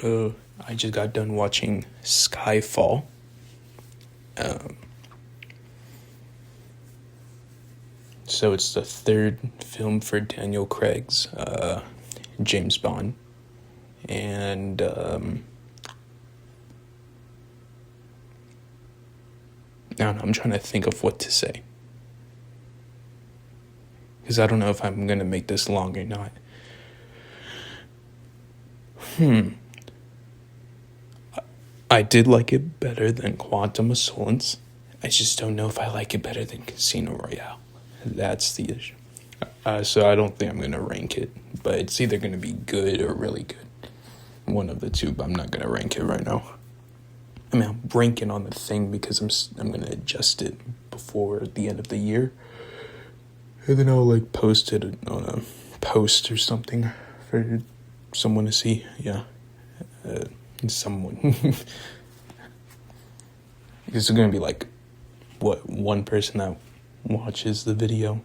I just got done watching Skyfall. So it's the third film for Daniel Craig's James Bond. And I don't know, I'm trying to think of what to say. Because I don't know if I'm going to make this long or not. I did like it better than Quantum of Solace. I just don't know if I like it better than Casino Royale. That's the issue. So I don't think I'm going to rank it. But it's either going to be good or really good. One of the two, but I'm not going to rank it right now. I mean, I'm ranking on the thing because I'm going to adjust it before the end of the year. And then I'll, post it on a post or something for someone to see. Yeah. Someone. Because it's going to be, one person that watches the video?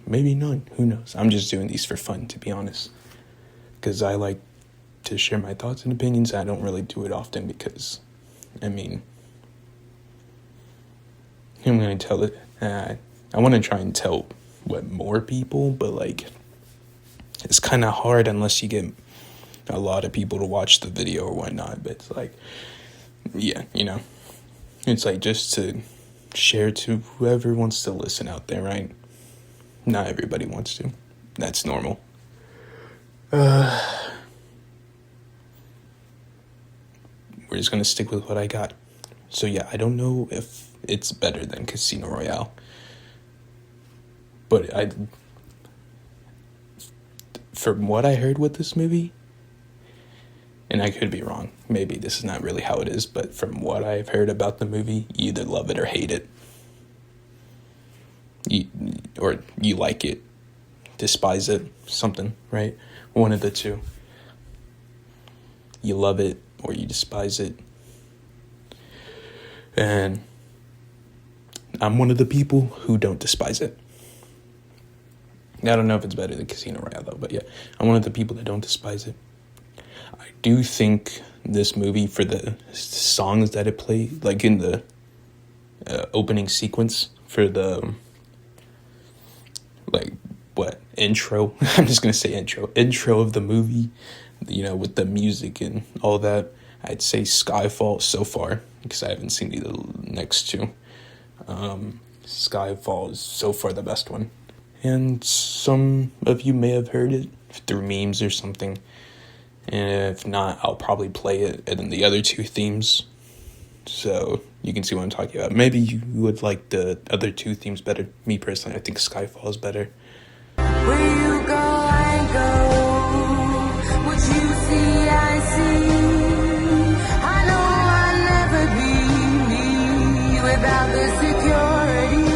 Maybe none. Who knows? I'm just doing these for fun, to be honest. Because I like to share my thoughts and opinions. I don't really do it often because, I'm going to tell it. I want to try and tell more people, but it's kind of hard unless you get a lot of people to watch the video or whatnot. But it's it's just to share to whoever wants to listen out there, right? Not everybody wants to. That's normal. We're just gonna stick with what I got. So yeah, I don't know if it's better than Casino Royale. But from what I heard with this movie, and I could be wrong, maybe this is not really how it is, but from what I've heard about the movie, you either love it or hate it. You like it, despise it, something, right? One of the two. You love it or you despise it. And I'm one of the people who don't despise it. I don't know if it's better than Casino Royale, though, but yeah, I'm one of the people that don't despise it. I do think this movie, for the songs that it played, in the opening sequence for the, intro, I'm just going to say intro of the movie, with the music and all that, I'd say Skyfall so far, because I haven't seen the next two. Skyfall is so far the best one. And some of you may have heard it through memes or something. And if not, I'll probably play it and then the other two themes. So you can see what I'm talking about. Maybe you would like the other two themes better. Me personally, I think Skyfall is better. Where you go, I go. What you see, I see. I know I'll never be me without the security.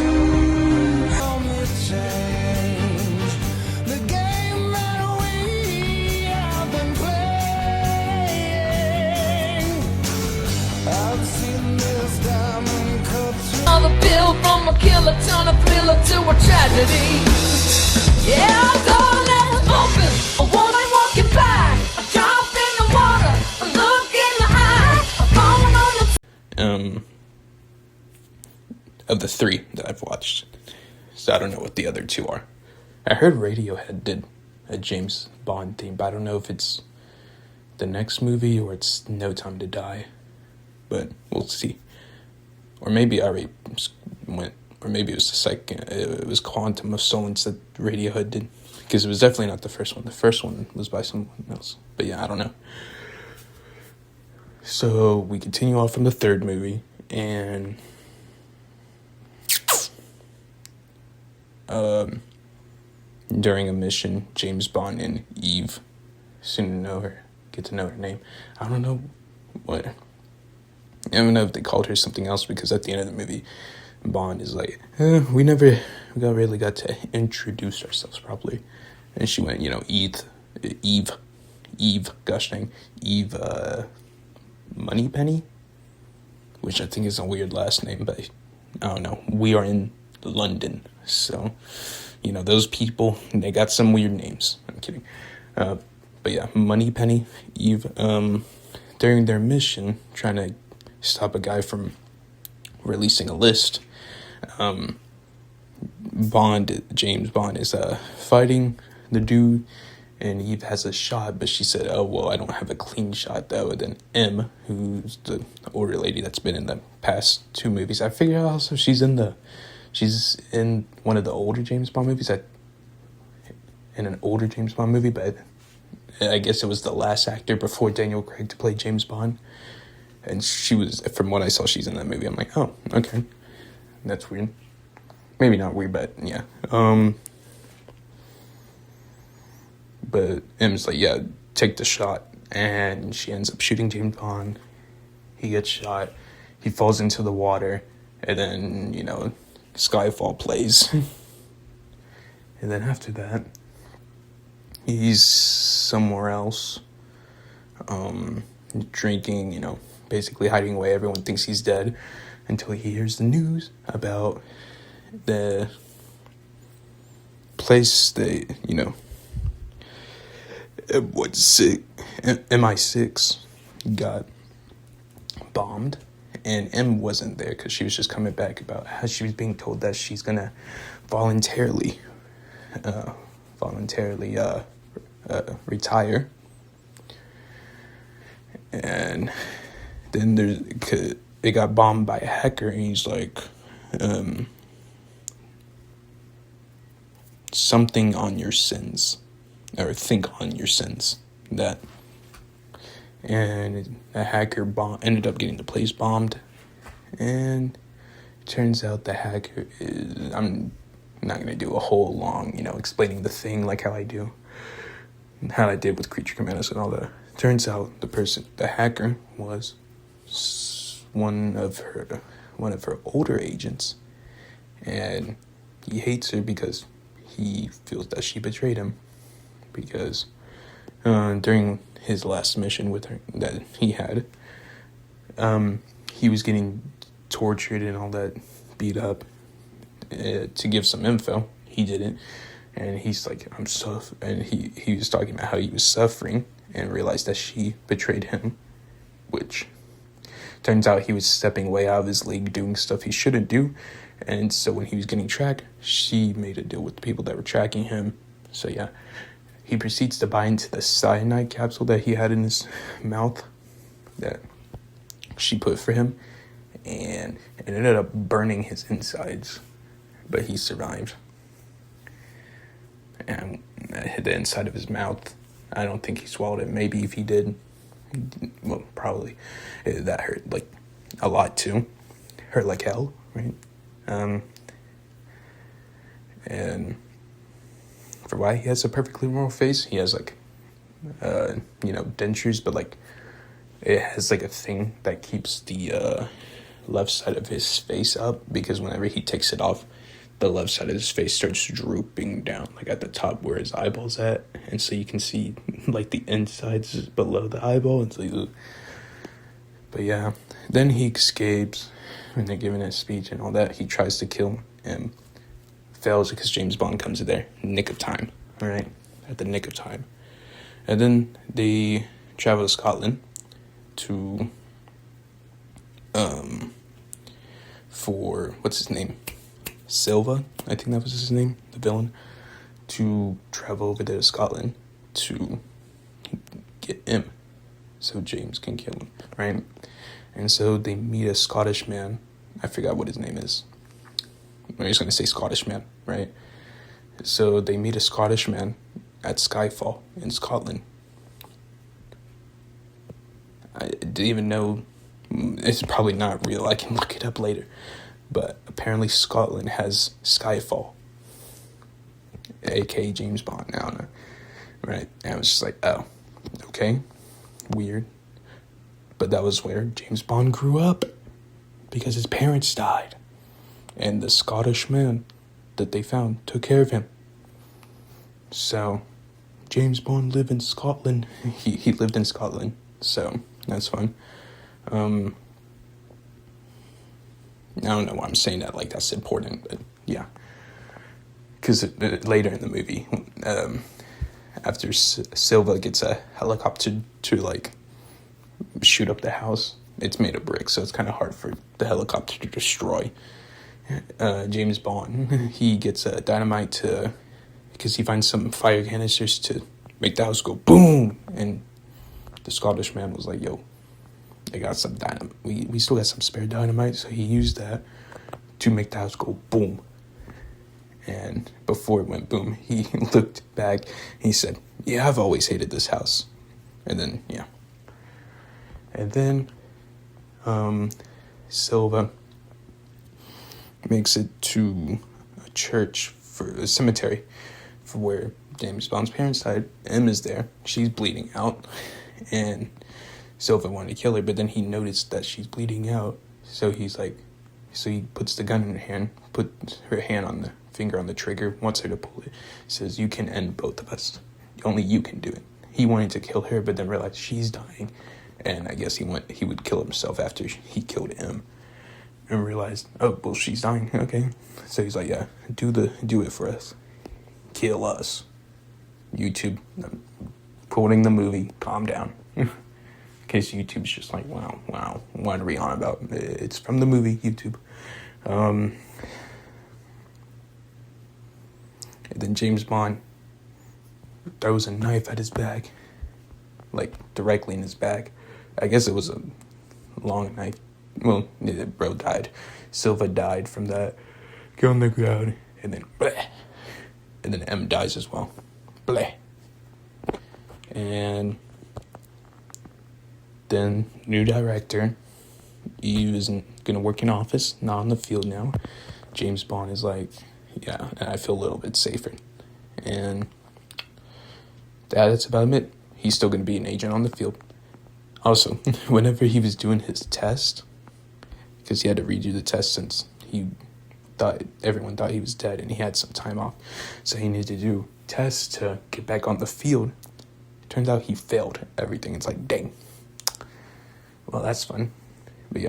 From a killer, turn a thriller to a tragedy. Yeah, door left open. A woman walking by. A drop in the water. A look in the eye. A phone on the of the three that I've watched. So I don't know what the other two are. I heard Radiohead did a James Bond theme, but I don't know if it's the next movie or it's No Time to Die. But we'll see. Or maybe I already went, or maybe it was the second, it was Quantum of Solace that Radiohead did. Because it was definitely not the first one. The first one was by someone else. But yeah, I don't know. So we continue on from the third movie, and during a mission, James Bond and Eve, soon to get to know her name. I don't know what. I don't know if they called her something else, because at the end of the movie, Bond is we really got to introduce ourselves properly. And she went, Eve, Moneypenny, which I think is a weird last name, but I don't know. We are in London, so, those people, they got some weird names. I'm kidding. But yeah, Moneypenny, Eve, during their mission, trying to stop a guy from releasing a list, James Bond is fighting the dude, and Eve has a shot, but she said, "Oh well, I don't have a clean shot though." And then M, who's the older lady that's been in the past 2 movies, I figure out also she's in one of the older James Bond movies. In an older James Bond movie, but I guess it was the last actor before Daniel Craig to play James Bond. And she was, from what I saw, she's in that movie. I'm like, oh, okay. That's weird. Maybe not weird, but yeah. But M's like, yeah, take the shot. And she ends up shooting James Bond. He gets shot. He falls into the water. And then, Skyfall plays. And then after that, he's somewhere else, drinking, basically hiding away. Everyone thinks he's dead until he hears the news about the place that, MI6 got bombed. And M wasn't there because she was just coming back about how she was being told that she's going to voluntarily retire. And then it got bombed by a hacker, and he's like, something on your sins, or think on your sins, that. And the hacker ended up getting the place bombed, and it turns out the hacker is, I'm not going to do a whole long, explaining the thing like how I did with Creature Commandos and all that. Turns out the hacker was one of her older agents, and he hates her because he feels that she betrayed him, because during his last mission with her that he had, he was getting tortured and all that, beat up, to give some info. He didn't, and he's like, I'm and he was talking about how he was suffering, and realized that she betrayed him, which turns out he was stepping way out of his league, doing stuff he shouldn't do. And so when he was getting tracked, she made a deal with the people that were tracking him. So yeah, he proceeds to buy into the cyanide capsule that he had in his mouth that she put for him, and it ended up burning his insides, but he survived. And it hit the inside of his mouth. I don't think he swallowed it. Maybe if he did, well, probably. That hurt, like, a lot, too. Hurt like hell, right? And for why he has a perfectly normal face, he has, like, dentures, but, like, it has, like, a thing that keeps the left side of his face up, because whenever he takes it off, the left side of his face starts drooping down, like at the top where his eyeball's at, and so you can see like the insides below the eyeball. It's like, ugh. But yeah, then he escapes, and they're giving a speech and all that. He tries to kill him, fails because James Bond comes in there, nick of time, all right, at the nick of time, and then they travel to Scotland to for what's his name. Silva, I think that was his name, the villain, to travel over there to Scotland to get him so James can kill him, right? And so they meet a Scottish man. I forgot what his name is. I'm just going to say Scottish man, right? So they meet a Scottish man at Skyfall in Scotland. I didn't even know. It's probably not real. I can look it up later. But apparently Scotland has Skyfall, a.k.a. James Bond. I don't know, right? And I was just like, oh, okay, weird. But that was where James Bond grew up, because his parents died. And the Scottish man that they found took care of him. So James Bond lived in Scotland. He lived in Scotland, so that's fun. I don't know why I'm saying that like that's important, but yeah. Because later in the movie, after Silva gets a helicopter to like shoot up the house. It's made of brick, so it's kind of hard for the helicopter to destroy. James Bond, he gets dynamite because he finds some fire canisters to make the house go boom. And the Scottish man was like, yo, they got some dynamite. We still got some spare dynamite, so he used that to make the house go boom. And before it went boom, he looked back and he said, yeah, I've always hated this house. And then, yeah. And then Silva makes it to a cemetery for where James Bond's parents died. M is there. She's bleeding out. And Silva wanted to kill her, but then he noticed that she's bleeding out. So he puts the gun in her hand, puts her hand on the finger on the trigger, wants her to pull it. Says, you can end both of us. Only you can do it. He wanted to kill her, but then realized she's dying. And I guess he would kill himself after he killed him. And realized, oh, well, she's dying. Okay. So he's like, yeah, do it for us. Kill us. YouTube, quoting the movie, calm down. In case YouTube's just like, wow, what are we on about? It's from the movie, YouTube. And then James Bond throws a knife at his back, like directly in his back. I guess it was a long knife. Well, the bro died. Silva died from that. Go on the ground, and then bleh. And then M dies as well. Bleh. And then new director. He isn't gonna work in office, not on the field now. James Bond is like, yeah, I feel a little bit safer. And that's about it. He's still gonna be an agent on the field. Also, whenever he was doing his test, because he had to redo the test since everyone thought he was dead and he had some time off, so he needed to do tests to get back on the field. It turns out he failed everything. It's like, dang. Well, that's fun. But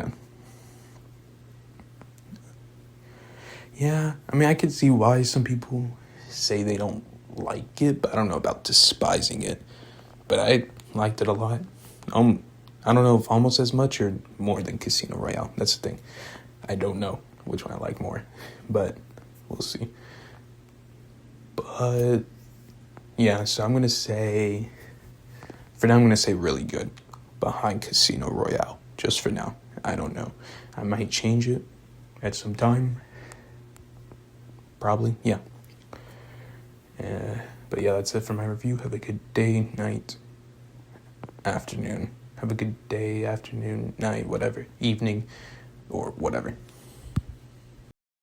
yeah, I mean, I could see why some people say they don't like it, but I don't know about despising it. But I liked it a lot. I don't know if almost as much or more than Casino Royale. That's the thing. I don't know which one I like more, but we'll see. But yeah, so I'm gonna say really good behind Casino Royale. Just for now. I don't know. I might change it at some time. Probably, yeah. But yeah, that's it for my review. Have a good day, night, afternoon. Have a good day, afternoon, night, whatever, evening, or whatever.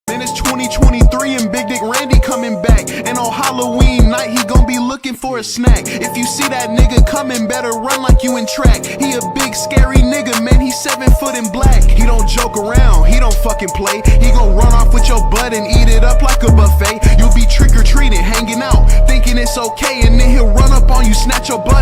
Then it's 2023 and Big Dick Randy coming back. And on Halloween night, he gon' be looking for a snack. If you see that nigga coming, better run like you in track. He a big scary nigga, man, he's 7 foot in black. He don't joke around, he don't fucking play. He gon' run off with your butt and eat it up like a buffet. You'll be trick-or-treating, hanging out, thinking it's okay. And then he'll run up on you, snatch your butt.